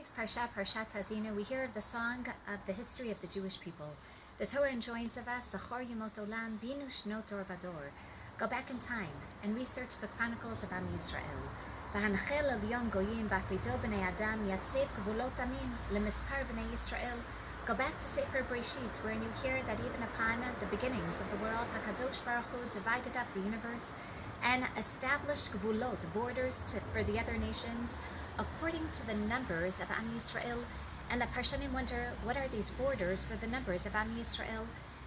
week's Parashat, Parashat Haazinu, we hear of the song of the history of the Jewish people. The Torah enjoins of us, Zachor Yemot Olam, Binu Shnot Dor Bador. Go back in time and research the chronicles of Am Yisrael. V'hanachel Elyon Goyim, B'afrido B'nei Adam, Yatsev Gvulot Amin, L'mispar B'nei Yisrael. Go back to Sefer Breshit, wherein you hear that even upon the beginnings of the world, HaKadosh Baruch Hu divided up the universe and established gvulot, borders for the other nations, according to the numbers of Am Yisrael. And the Parshanim wonder, what are these borders for the numbers of Am Yisrael?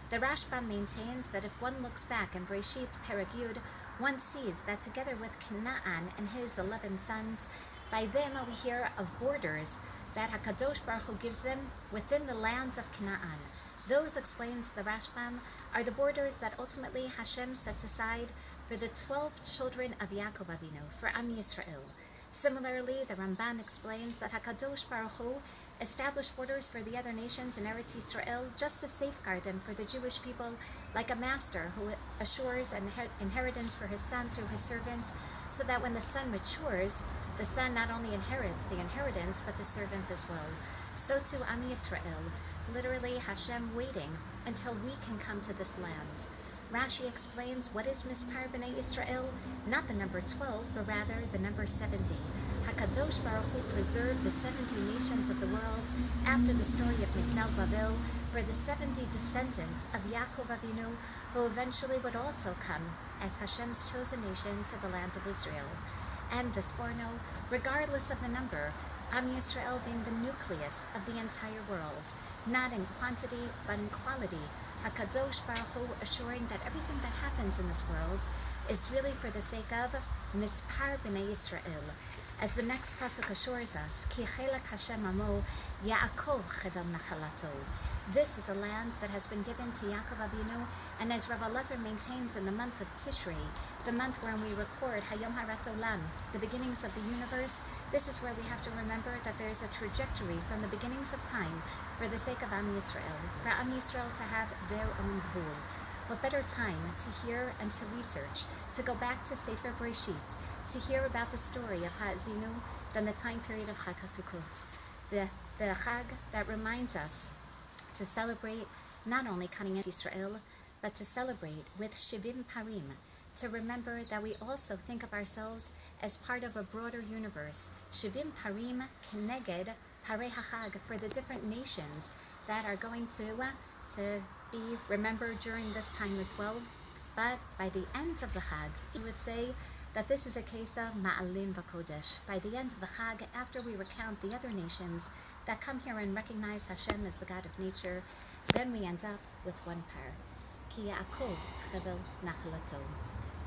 The Rashbam maintains that if one looks back in Breshit Perek Yud, one sees that together with Canaan and his 11 sons, by them we hear of borders that HaKadosh Baruch Hu gives them within the lands of Canaan. Those, explains the Rashbam, are the borders that ultimately Hashem sets aside for the 12 children of Yaakov Avinu, for Am Yisrael. Similarly, the Ramban explains that HaKadosh Baruch Hu established borders for the other nations in Eretz Yisrael just to safeguard them for the Jewish people, like a master who assures an inheritance for his son through his servant, so that when the son matures, the son not only inherits the inheritance, but the servant as well. So too Am Yisrael, literally Hashem waiting until we can come to this land. Rashi explains what is Mispar B'nei Yisrael, not the number 12, but rather the number 70. HaKadosh Baruch Hu preserved the 70 nations of the world after the story of Migdal Bavel for the 70 descendants of Yaakov Avinu, who eventually would also come as Hashem's chosen nation to the land of Israel. And the Sforno, regardless of the number, Am Yisrael being the nucleus of the entire world, not in quantity but in quality, HaKadosh Baruch Hu assuring that everything that happens in this world is really for the sake of Mispar B'nei Yisrael. As the next pasuk assures us, Ki chelak Hashem amo, Yaakov chevel nachalato. This is a land that has been given to Yaakov Avinu, and as Rav Elazar maintains, in the month of Tishrei, the month when we record Hayom Harat Olam, the beginnings of the universe, this is where we have to remember that there is a trajectory from the beginnings of time for the sake of Am Yisrael, for Am Yisrael to have their own gvul. What better time to hear and to research, to go back to Sefer Breshit, to hear about the story of Haazinu than the time period of Chag HaSukkot, the Chag that reminds us to celebrate not only coming into Israel, but to celebrate with Shivim Parim, to remember that we also think of ourselves as part of a broader universe. Shivim Parim Keneged Parei HaChag, for the different nations that are going to be remembered during this time as well. But by the end of the Chag, you would say that this is a case of Ma'alim V'Kodesh. By the end of the Chag, after we recount the other nations that come here and recognize Hashem as the God of nature, then we end up with one par. Ki Yaakov chevel nachalato.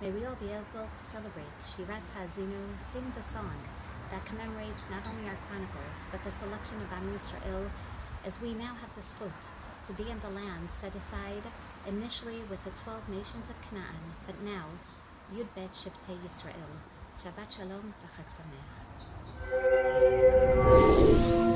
May we all be able to celebrate Shirat Haazinu, sing the song that commemorates not only our chronicles, but the selection of Am Yisrael, as we now have the zchut to be in the land set aside initially with the 12 nations of Canaan, but now Yud Bet Shiftei Yisrael. Shabbat Shalom v'Chag Sameach.